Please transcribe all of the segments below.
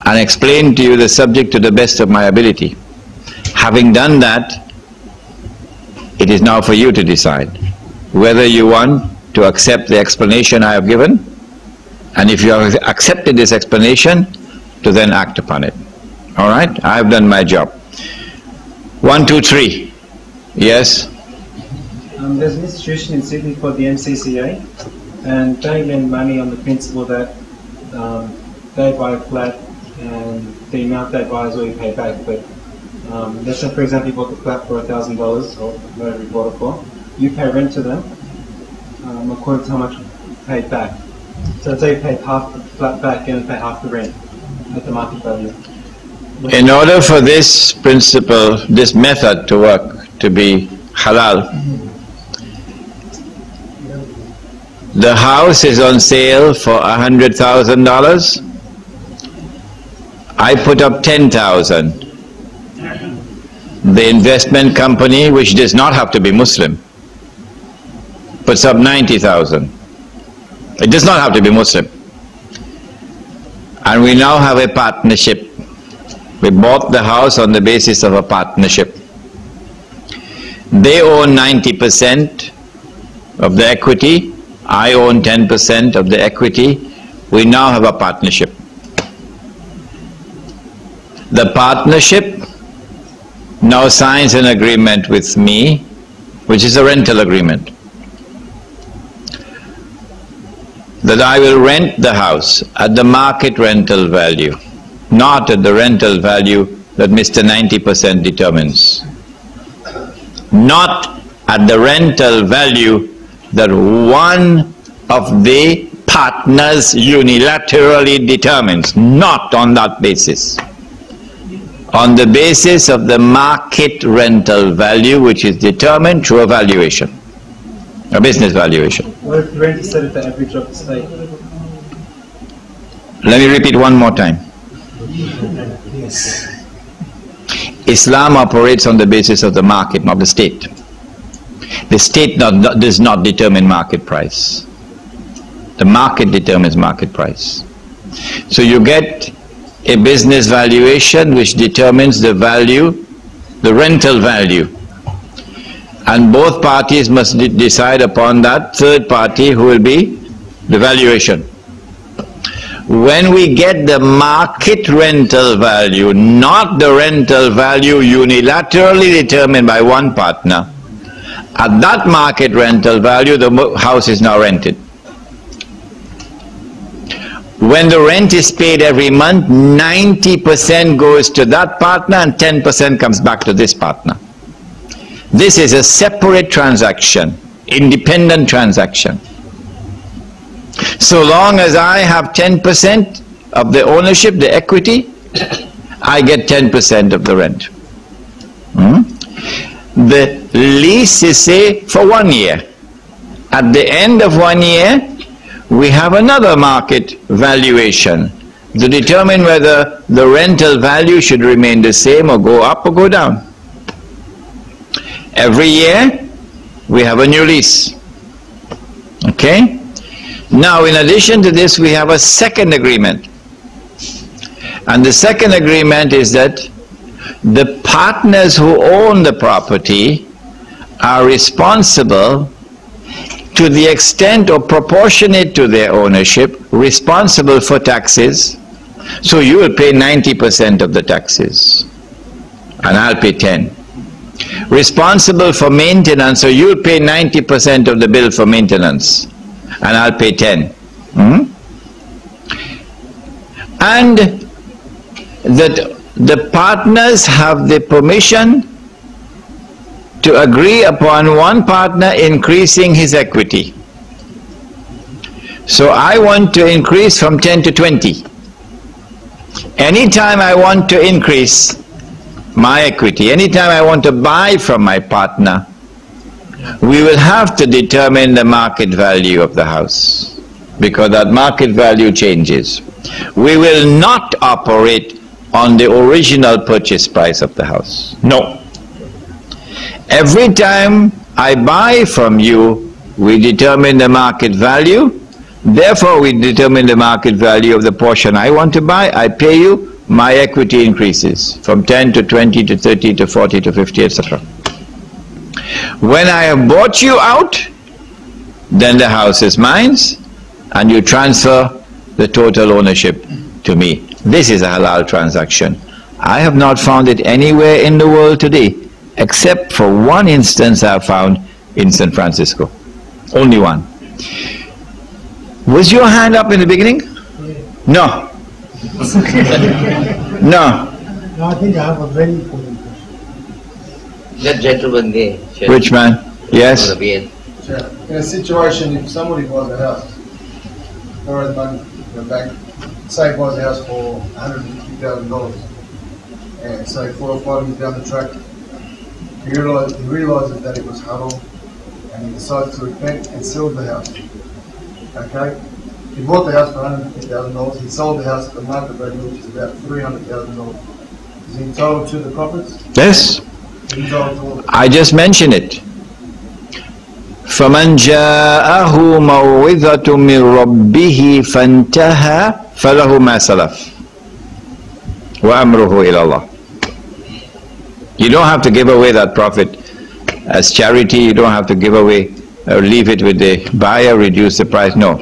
and explain to you the subject to the best of my ability. Having done that, it is now for you to decide whether you want to accept the explanation I have given, and if you have accepted this explanation, to then act upon it. All right? I have done my job. 1, 2, 3. Yes? There's an institution in Sydney called the MCCA, and they lend money on the principle that they buy a flat and the amount they buy is all you pay back. But let's say, for example, you bought the flat for $1,000 or whatever you bought it for. You pay rent to them according to how much you paid back. So let's say you pay half the flat back and pay half the rent at the market value. In order for this principle, this method to work, to be halal, the house is on sale for $100,000. I put up 10,000. The investment company, which does not have to be Muslim, puts up 90,000. It does not have to be Muslim. And we now have a partnership. We bought the house on the basis of a partnership. They own 90% of the equity. I own 10% of the equity. We now have a partnership. The partnership now signs an agreement with me, which is a rental agreement, that I will rent the house at the market rental value, not at the rental value that Mr. 90% determines. Not at the rental value that one of the partners unilaterally determines. Not on that basis. On the basis of the market rental value, which is determined through a valuation, a business valuation. What if the rent is set at the average of the state? Let me repeat one more time. Islam operates on the basis of the market, not the state. The state does not determine market price. The market determines market price. So you get a business valuation which determines the value, the rental value. And both parties must decide upon that third party who will be the valuation. When we get the market rental value, not the rental value unilaterally determined by one partner, at that market rental value, the house is now rented. When the rent is paid every month, 90% goes to that partner and 10% comes back to this partner. This is a separate transaction, independent transaction. So long as I have 10% of the ownership, the equity, I get 10% of the rent. The lease is, say, for 1 year. At the end of 1 year, we have another market valuation to determine whether the rental value should remain the same or go up or go down. Every year, we have a new lease. Okay? Now, in addition to this, we have a second agreement. And the second agreement is that the partners who own the property are responsible to the extent or proportionate to their ownership, responsible for taxes. So you will pay 90% of the taxes, and I'll pay 10. Responsible for maintenance, so you'll pay 90% of the bill for maintenance, and I'll pay 10. And that the partners have the permission to agree upon one partner increasing his equity. So I want to increase from 10 to 20. Anytime I want to increase my equity, anytime I want to buy from my partner, we will have to determine the market value of the house, because that market value changes. We will not operate on the original purchase price of the house. No. Every time I buy from you, we determine the market value. Therefore, we determine the market value of the portion I want to buy. I pay you. my equity increases from 10 to 20 to 30 to 40 to 50, etc. When I have bought you out, then the house is mine, and you transfer the total ownership to me. This is a halal transaction. I have not found it anywhere in the world today, except for one instance I have found in San Francisco. Only one. Was your hand up in the beginning? No. No. I think I have a very important question. That gentleman there. Which man? Yes. Yes. In a situation, if somebody buys a house, borrowed money from the bank, say buys a house for $150,000, and say 4 or 5 years down the track, he realises that it was haram, and he decides to repent and sell the house. Okay? He bought the house for $150,000, he sold the house at the market value, which is about $300,000. Is he entitled to the profits? Yes. He's entitled to all the I just mentioned it. فَمَنْ جَاءَهُ مَوْعِظَةٌ مِّن رَبِّهِ فَانْتَهَى فَلَهُ مَا سَلَفَ وَأَمْرُهُ إِلَى اللَّهِ. You don't have to give away that profit as charity. You don't have to give away or leave it with the buyer, reduce the price. No.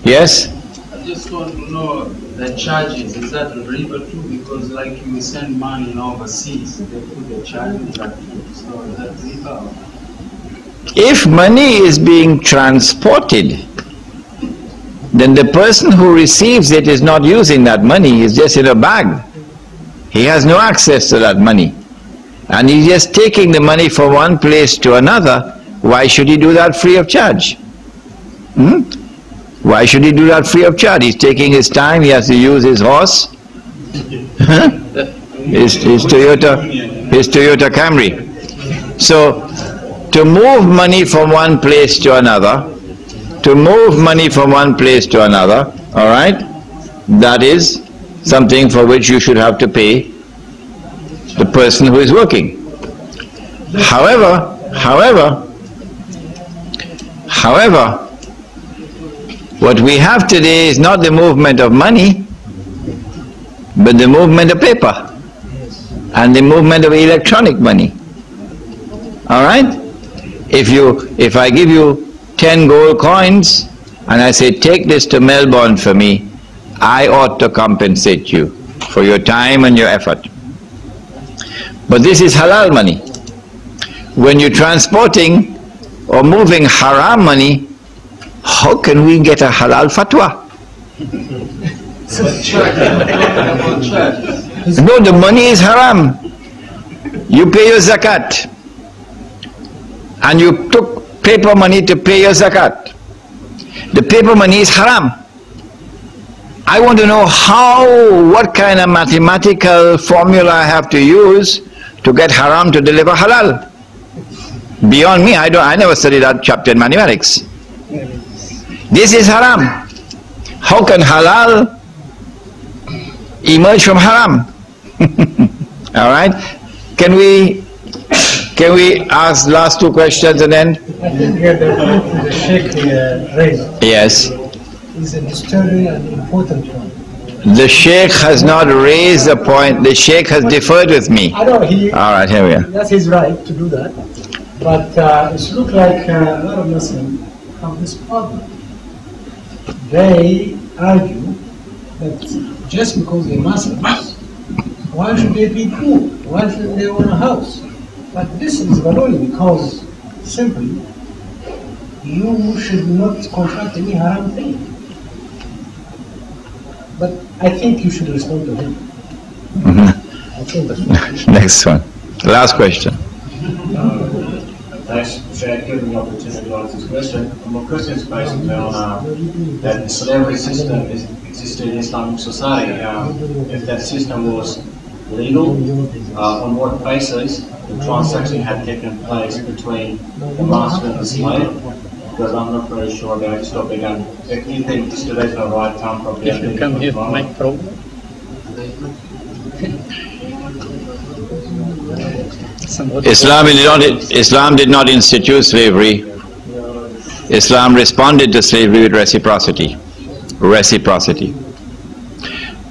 Yes? I just want to know the charges. Is that riba too? Because like you send money overseas, they put the charges that too. So is that riba? If money is being transported, then the person who receives it is not using that money, it's just in a bag. He has no access to that money. And he's just taking the money from one place to another. Why should he do that free of charge? Why should he do that free of charge? He's taking his time, he has to use his horse, his Toyota Camry. So, to move money from one place to another, all right, that is something for which you should have to pay the person who is working. However, what we have today is not the movement of money, but the movement of paper and the movement of electronic money. All right? If I give you 10 gold coins and I say, take this to Melbourne for me, I ought to compensate you for your time and your effort. But this is halal money. When you're transporting or moving haram money, how can we get a halal fatwa? No, the money is haram. You pay your zakat, and you took paper money to pay your zakat. The paper money is haram. I want to know what kind of mathematical formula I have to use to get haram to deliver halal. Beyond me, I never studied that chapter in mathematics. This is haram. How can halal emerge from haram? All right? Can we ask last two questions and then? I think the sheikh raised Yes. is a disturbing and important one. The sheikh has not raised the point. The sheikh has deferred with me. I know All right, here we are. that's his right to do that. But it looks like a lot of Muslims have this problem. They argue that just because they're Muslims, why should they be poor? Why should they own a house? But this is only because simply you should not contract any haram thing. But I think you should respond to him. I think that's what Next one. Last question. Thanks, Sheikh, giving the opportunity to answer this question. My question is basically on that the slavery system existed in Islamic society. If that system was legal, on what basis the transaction had taken place between the master and the slave? Because I'm not very sure about this topic, and if you think this today is the right time, probably If you come here, make problem. Islam did not institute slavery. Islam responded to slavery with reciprocity.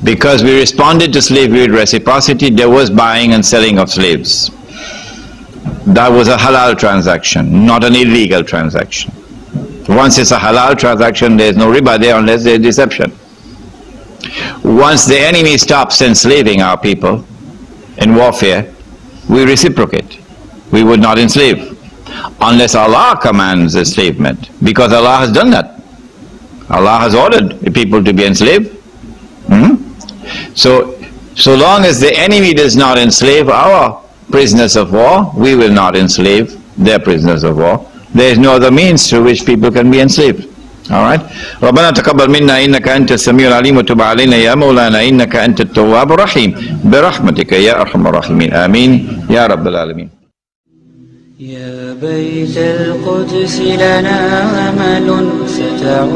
Because we responded to slavery with reciprocity, there was buying and selling of slaves. That was a halal transaction, not an illegal transaction. Once it's a halal transaction, there is no riba there unless there is deception. Once the enemy stops enslaving our people in warfare, we reciprocate. We would not enslave unless Allah commands enslavement, because Allah has done that. Allah has ordered the people to be enslaved. So long as the enemy does not enslave our prisoners of war, we will not enslave their prisoners of war. There is no other means through which people can be enslaved. Alright? رَبَّنَا تَقَبَّلْ مِنَّا إِنَّكَ أَنْتَ السَّمِيعُ الْعَلِيمُ وَتُبْ عَلَيْنَا يَا مَوْلَانَا إِنَّكَ أَنْتَ التَّوَّابُ الرَّحِيمُ بِرَحْمَتِكَ يَا أَرْحَمَ الرَّاحِمِينَ آمين يا رب العالمين. يا بيت القدس لنا أمل ستعود